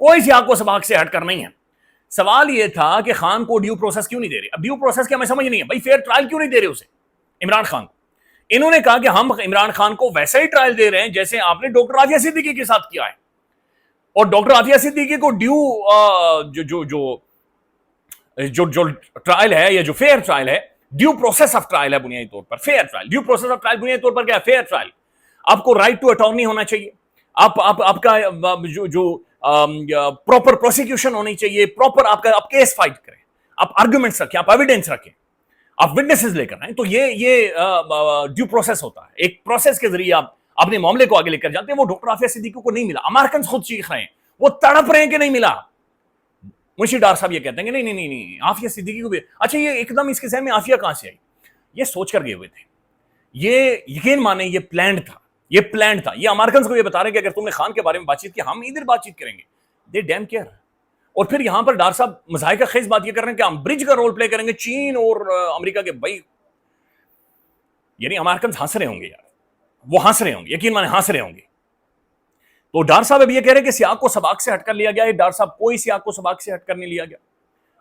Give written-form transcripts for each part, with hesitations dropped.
کوئی سیاق و سباق سے ہٹ کر نہیں ہے. سوال یہ تھا کہ خان کو ڈیو پروسیس کیوں نہیں دے رہے. اب ڈیو پروسیس کیا ہمیں سمجھ نہیں ہے بھائی, فیئر ٹرائل کیوں نہیں دے رہے اسے عمران خان کو. انہوں نے کہا کہ ہم عمران خان کو ویسا ہی ٹرائل دے رہے ہیں جیسے آپ نے ڈاکٹر عافیہ صدیقی کے ساتھ کیا ہے. اور ڈاکٹر عافیہ صدیقی کو ڈیو جو ٹرائل ہے یا جو فیئر ٹرائل ہے, ڈیو پروسیس آف ٹرائل ہے بنیادی طور پر. Fair trial, due process of trial بنیادی طور پر کیا ہے؟ Fair trial. آپ کو رائٹ ٹو اٹارنی ہونا چاہیے, آپ کا جو پراپر پروسیکیوشن ہونی چاہیے, پراپر آپ کیس فائٹ کریں, آپ آرگومنٹس رکھیں, آپ ایویڈنس رکھیں, آپ وٹنسز لے کر آئیں. تو یہ ڈیو پروسیس ہوتا ہے. ایک پروسیس کے ذریعے آپ اپنے معاملے کو آگے لے کر جاتے ہیں. وہ ڈاکٹر عافیہ صدیقی کو نہیں ملا. امریکنز خود چیخ رہے ہیں, وہ تڑپ رہے ہیں کہ نہیں ملا. منشی ڈار صاحب یہ کہتے ہیں کہ نہیں عافیہ صدیقی کو بھی. اچھا, یہ ایک دم اس کے ذہن میں عافیہ کہاں سے آئی؟ یہ سوچ کر گئے ہوئے تھے. یہ یقین مانیں یہ پلانڈ تھا, یہ پلانڈ تھا. یہ امریکنز کو یہ بتا رہے ہیں کہ اگر تم نے خان کے بارے میں بات چیت کی, ہم ادھر بات چیت کریں گے. دے ڈیم کیئر. اور پھر یہاں پر ڈار صاحب مضحکہ خیز بات یہ کر رہے ہیں کہ ہم برج کا رول پلے کریں گے چین اور امریکہ کے. بھائی یعنی امریکنز ہنس رہے ہوں گے یار, وہ ہنس رہے ہوں گے, یقین مانیں ہنس رہے ہوں گے. تو ڈار صاحب اب یہ کہہ رہے ہیں کہ سیاق و سباق سے ہٹ کر لیا گیا ہے. ڈار صاحب کوئی سیاق و سباق سے ہٹ کر نہیں لیا گیا.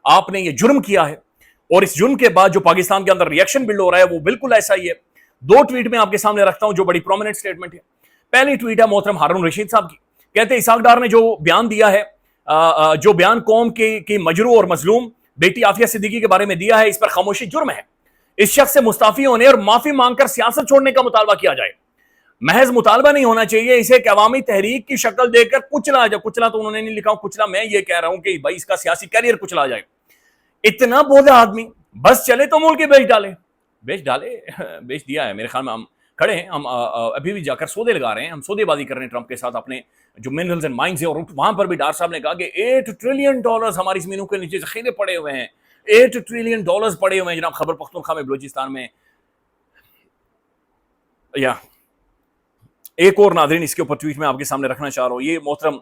آپ نے یہ جرم کیا ہے, اور اس جرم کے بعد جو پاکستان کے اندر ریئیکشن بلڈ ہو رہا ہے وہ بالکل ایسا ہی ہے. 2 ٹویٹ میں آپ کے سامنے رکھتا ہوں جو بڑی پرومیننٹ سٹیٹمنٹ ہے. پہلی ٹویٹ ہے محترم ہارون رشید صاحب کی. کہتے ہیں اسحاق ڈار نے جو بیان دیا ہے, جو بیان قوم کی مجروح اور مظلوم بیٹی عافیہ صدیقی کے بارے میں دیا ہے, اس پر خاموشی جرم ہے. اس شخص سے مستعفی ہونے اور معافی مانگ کر سیاست چھوڑنے کا مطالبہ کیا جائے. محض مطالبہ نہیں ہونا چاہیے, اسے ایک عوامی تحریک کی شکل دے کر کچلا جائے. کچلا تو انہوں نے نہیں لکھا, کچلا میں یہ کہہ رہا ہوں کہ بھائی اس کا سیاسی کیریئر کچلا جائے. اتنا بولا آدمی, بس چلے تو ملک بیچ ڈالے. بیچ دیا ہے میرے خیال میں. ہم کھڑے ہیں, ہم ابھی بھی جا کر سودے لگا رہے ہیں, ہم سودے بازی کر رہے ہیں ٹرمپ کے ساتھ اپنے جو منرلز اینڈ مائنز ہیں. اور وہاں پر بھی ڈار صاحب نے کہا کہ $8 ٹریلین ہماری زمینوں کے نیچے ذخیرے پڑے ہوئے ہیں. $8 ٹریلین پڑے ہوئے ہیں جناب خیبر پختونخوا میں, بلوچستان میں. یا ایک اور ناظرین اس کے اوپر ٹویٹ میں آپ کے سامنے رکھنا چاہ رہا ہوں, یہ محترم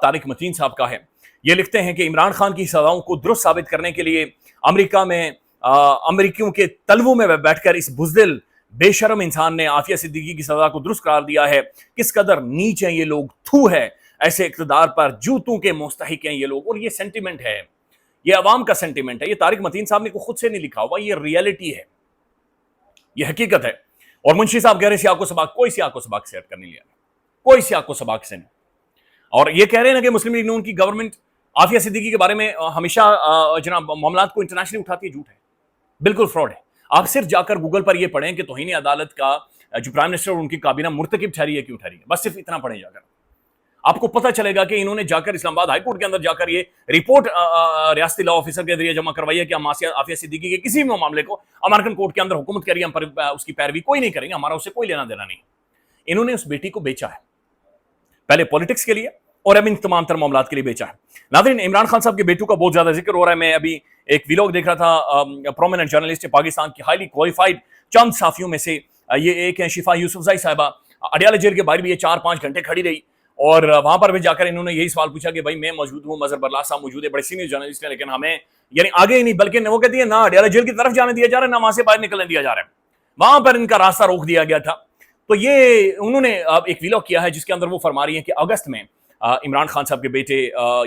طارق متین صاحب کا ہے. یہ لکھتے ہیں کہ عمران خان کی سزاؤں کو درست ثابت کرنے کے لیے امریکہ میں امریکیوں کے تلووں میں بیٹھ کر اس بزدل بے شرم انسان نے عافیہ صدیقی کی سزا کو درست قرار دیا ہے. کس قدر نیچ ہیں یہ لوگ, تھو ہے ایسے اقتدار پر, جوتوں کے مستحق ہیں یہ لوگ. اور یہ سینٹیمنٹ ہے, یہ عوام کا سینٹیمنٹ ہے. یہ طارق متین صاحب نے خود سے نہیں لکھا ہوا, یہ ریئلٹی ہے, یہ حقیقت ہے. اور منشی صاحب کہہ رہے ہیں سیاق و سباق, کوئی سیاق و سباق سے ہٹ کر نہیں لیا, کوئی سیاق و سباق سے نہیں. اور یہ کہہ رہے ہیں کہ مسلم لیگ نون کی گورنمنٹ عافیہ صدیقی کے بارے میں ہمیشہ جناب معاملات کو انٹرنیشنلی اٹھاتی ہے. جھوٹ ہے, بالکل فراڈ ہے. آپ صرف جا کر گوگل پر یہ پڑھیں کہ توہین عدالت کا جو پرائم منسٹر اور ان کی کابینہ مرتکب ٹھہری ہے, کیوں ٹھہری ہے. بس صرف اتنا پڑھیں جا کر, آپ کو پتہ چلے گا کہ انہوں نے جا کر اسلام آباد ہائی کورٹ کے اندر جا کر یہ رپورٹ ریاستی لا آفیسر کے ذریعے جمع کروائی ہے کہ ہم عافیہ صدیقی کے کسی بھی معاملے کو امریکن کورٹ کے اندر حکومت کری, ہم پر اس کی پیروی کوئی نہیں کریں گے, ہمارا اس سے کوئی لینا دینا نہیں. انہوں نے اس بیٹی کو بیچا ہے, پہلے پولیٹکس کے لیے اور اب ان تمام تر معاملات کے لیے بیچا ہے. ناظرین, عمران خان صاحب کے بیٹوں کا بہت زیادہ ذکر ہو رہا ہے. میں ابھی ایک ویلاگ دیکھ رہا تھا, پرومیننٹ جرنلسٹ پاکستان کی ہائیلی کوالیفائڈ چند صحافیوں میں سے یہ ایک ہیں شفا یوسفزائی صاحبہ. اڈیالہ جیل کے باہر بھی یہ 4-5 گھنٹے کھڑی رہی, اور وہاں پر بھی جا کر انہوں نے یہی سوال پوچھا کہ بھائی میں موجود ہوں, مظہر برلا صاحب موجود ہے, بڑے سینئر جرنلسٹ ہیں, لیکن ہمیں یعنی آگے ہی نہیں, بلکہ وہ کہتی ہے نہ اڈیالہ جیل کی طرف جانے دیا جا رہا ہے, نہ وہاں سے باہر نکلنے دیا جا رہا ہے. وہاں پر ان کا راستہ روک دیا گیا تھا. تو یہ انہوں نے ایک ویلاگ کیا ہے جس کے اندر وہ فرما رہی ہیں کہ اگست میں عمران خان صاحب کے بیٹے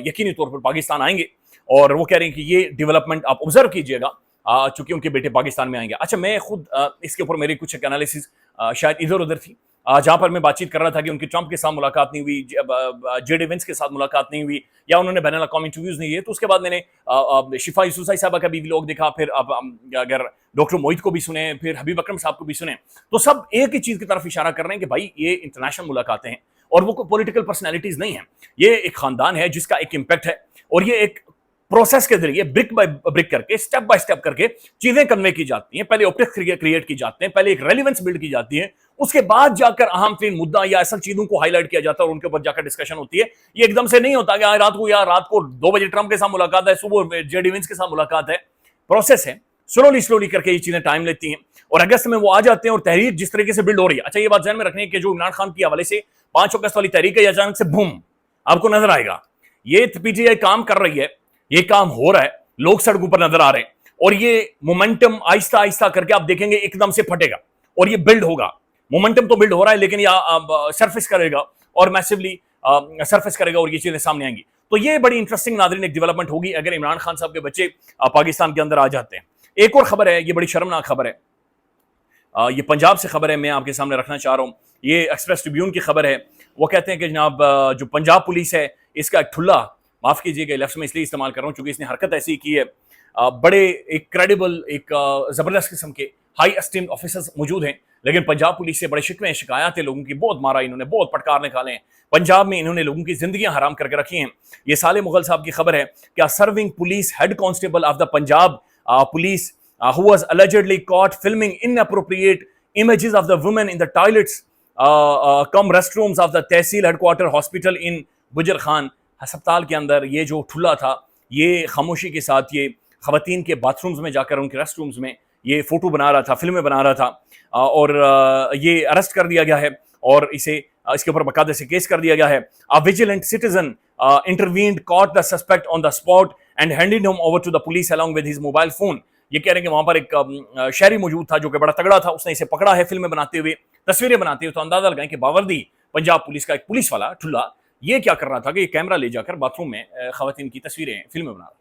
یقینی طور پر پاکستان آئیں گے, اور وہ کہہ رہے ہیں کہ یہ ڈیولپمنٹ آپ آبزرو کیجئے گا چونکہ ان کے بیٹے پاکستان میں آئیں گے. اچھا, میں خود اس کے اوپر میری کچھ ایک انالیسز شاید ادھر ادھر تھی, جہاں پر میں بات چیت کر رہا تھا کہ ان کی ٹرمپ کے ساتھ ملاقات نہیں ہوئی, جے ڈی وینس کے ساتھ ملاقات نہیں ہوئی, یا انہوں نے بین الاقوامی انٹرویوز نہیں دیے. تو اس کے بعد میں نے شفا یوسفزائی صاحبہ کا بھی ویلاگ دیکھا, پھر اب اگر ڈاکٹر موہت کو بھی سنیں, پھر حبیب اکرم صاحب کو بھی سنیں, تو سب ایک ہی چیز کی طرف اشارہ کر رہے ہیں کہ بھائی یہ انٹرنیشنل ملاقاتیں ہیں, اور وہ پولیٹیکل پرسنالٹیز نہیں ہیں. یہ ایک خاندان ہے جس کا ایک امپیکٹ ہے, اور یہ ایک پروسیس کے ذریعے برک بائی برک کر کے, سٹیپ بائی سٹیپ کر کے چیزیں کنوے کی جاتی ہیں. پہلے آپٹکس کریٹ کی جاتے ہیں, پہلے ایک ریلیونس بلڈ کی جاتی ہے, اس کے بعد جا کر اہم ترین مدعا یا اصل چیزوں کو ہائی لائٹ کیا جاتا ہے اور ان کے اوپر جا کر ڈسکشن ہوتی ہے. یہ ایک دم سے نہیں ہوتا کہ رات کو 2 بجے ٹرمپ کے ساتھ ملاقات ہے, صبح جے ڈی وینس کے ساتھ ملاقات ہے. پروسیس ہے, سلولی کر کے یہ چیزیں ٹائم لیتی ہیں, اور اگست میں وہ آ جاتے ہیں اور تحریر جس طریقے سے بلڈ ہو رہی ہے. اچھا, یہ بات ذہن میں رکھنی ہے کہ جو عمران خان کے حوالے سے 5 اگست والی تحریک ہے, یہ اچانک سے بوم آپ کو نظر آئے گا. یہ پی ٹی آئی کام کر رہی ہے, یہ کام ہو رہا ہے, لوگ سڑکوں پر نظر آ رہے ہیں, اور یہ مومنٹم آہستہ آہستہ کر کے آپ دیکھیں گے ایک دم سے پھٹے گا, اور یہ بلڈ ہوگا. مومنٹم تو بلڈ ہو رہا ہے, لیکن یہ سرفیس کرے گا اور میسیولی سرفیس کرے گا, اور یہ چیزیں سامنے آئیں گی. تو یہ بڑی انٹرسٹنگ ناظرین ایک ڈیولپمنٹ ہوگی اگر عمران خان صاحب کے بچے پاکستان کے اندر آ جاتے ہیں. ایک اور خبر ہے, یہ بڑی شرمناک خبر ہے, یہ پنجاب سے خبر ہے, میں آپ کے سامنے رکھنا چاہ رہا ہوں. یہ ایکسپریس ٹریبیون کی خبر ہے. وہ کہتے ہیں کہ جناب جو پنجاب پولیس ہے اس کا ایک ٹھلا, معاف کیجیے کہ لفظ میں اس لیے استعمال کر رہا ہوں چونکہ اس نے حرکت ایسی کی ہے, بڑے ایک کریڈیبل ایک زبردست قسم کے ہائی اسٹیمڈ آفیسرز موجود ہیں, لیکن پنجاب پولیس سے بڑے شکوے شکایات ہیں لوگوں کی, بہت مارا انہوں نے, بہت پٹکار نکالے ہیں پنجاب میں, انہوں نے لوگوں کی زندگیاں حرام کر کے رکھی ہیں. یہ صالح مغل صاحب کی خبر ہے کہ serving police head constable of the Punjab police who was allegedly caught filming inappropriate images of the women in the toilets come restrooms of the تحصیل head quarter hospital in Bajar Khan. ہسپتال کے اندر یہ جو ٹھلا تھا یہ خاموشی کے ساتھ یہ خواتین کے باتھ رومز میں جا کر ان کے ریسٹ رومز میں یہ فوٹو بنا رہا تھا, فلمیں بنا رہا تھا, اور یہ اریسٹ کر دیا گیا ہے اور اس کے اوپر باقاعدہ سے کیس کر دیا گیا ہے. A vigilant citizen intervened, caught the suspect on the spot and handed him over to the police along with his mobile phone. یہ کہہ رہے ہیں کہ وہاں پر ایک شہری موجود تھا جو کہ بڑا تگڑا تھا, اس نے اسے پکڑا ہے فلمیں بناتے ہوئے, تصویریں بناتے ہوئے. تو اندازہ لگائیں کہ باوردی پنجاب پولیس کا ایک پولیس والا ٹھلا یہ کیا کر رہا تھا کہ یہ کیمرہ لے جا کر باتھ روم میں خواتین کی تصویریں فلمیں بنا رہا تھا.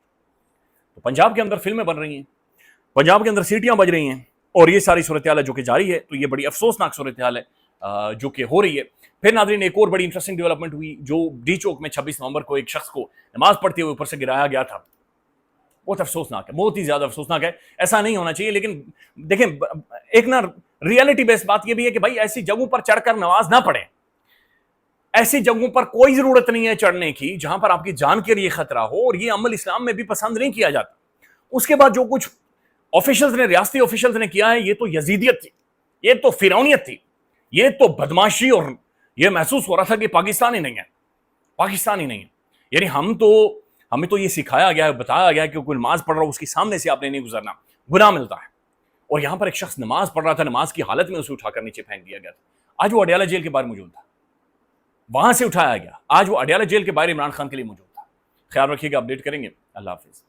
تو پنجاب کے اندر فلمیں بن رہی ہیں, پنجاب کے اندر سیٹیاں بج رہی ہیں, اور یہ ساری صورتحال ہے جو کہ جاری ہے. تو یہ بڑی افسوسناک صورتحال ہے جو کہ ہو رہی ہے. پھر ناظرین ایک اور بڑی انٹرسٹنگ ڈیولپمنٹ ہوئی جو ڈی چوک میں 26 نومبر کو ایک شخص کو نماز پڑھتے ہوئے اوپر سے گرایا گیا تھا. بہت افسوسناک ہے, بہت ہی زیادہ افسوسناک ہے, ایسا نہیں ہونا چاہیے. لیکن دیکھیں ایک نا ریئلٹی بیس بات یہ بھی ہے کہ بھائی ایسی جگہوں پر چڑھ کر نماز نہ پڑھیں, ایسی جگہوں پر کوئی ضرورت نہیں ہے چڑھنے کی جہاں پر آپ کی جان کے لیے خطرہ ہو, اور یہ عمل اسلام میں بھی پسند نہیں کیا جاتا. اس کے بعد جو کچھ آفیشلز نے, ریاستی آفیشلز نے کیا ہے, یہ تو یزیدیت تھی, یہ تو فرعونیت تھی, یہ تو بدماشی, اور یہ محسوس ہو رہا تھا کہ پاکستانی نہیں ہے, پاکستانی نہیں ہے. یعنی ہمیں تو یہ سکھایا گیا ہے, بتایا گیا ہے کہ کوئی نماز پڑھ رہا ہو اس کے سامنے سے آپ نے نہیں گزرنا, گناہ ملتا ہے. اور یہاں پر ایک شخص نماز پڑھ رہا تھا, نماز کی حالت میں اسے اٹھا کر نیچے پھینک دیا گیا تھا. آج وہ اڈیالہ جیل کے باہر موجود تھا, وہاں سے اٹھایا گیا, آج وہ اڈیالہ جیل کے باہر عمران خان کے لیے موجود تھا. خیال رکھیے گا, اپڈیٹ کریں گے. اللہ حافظ.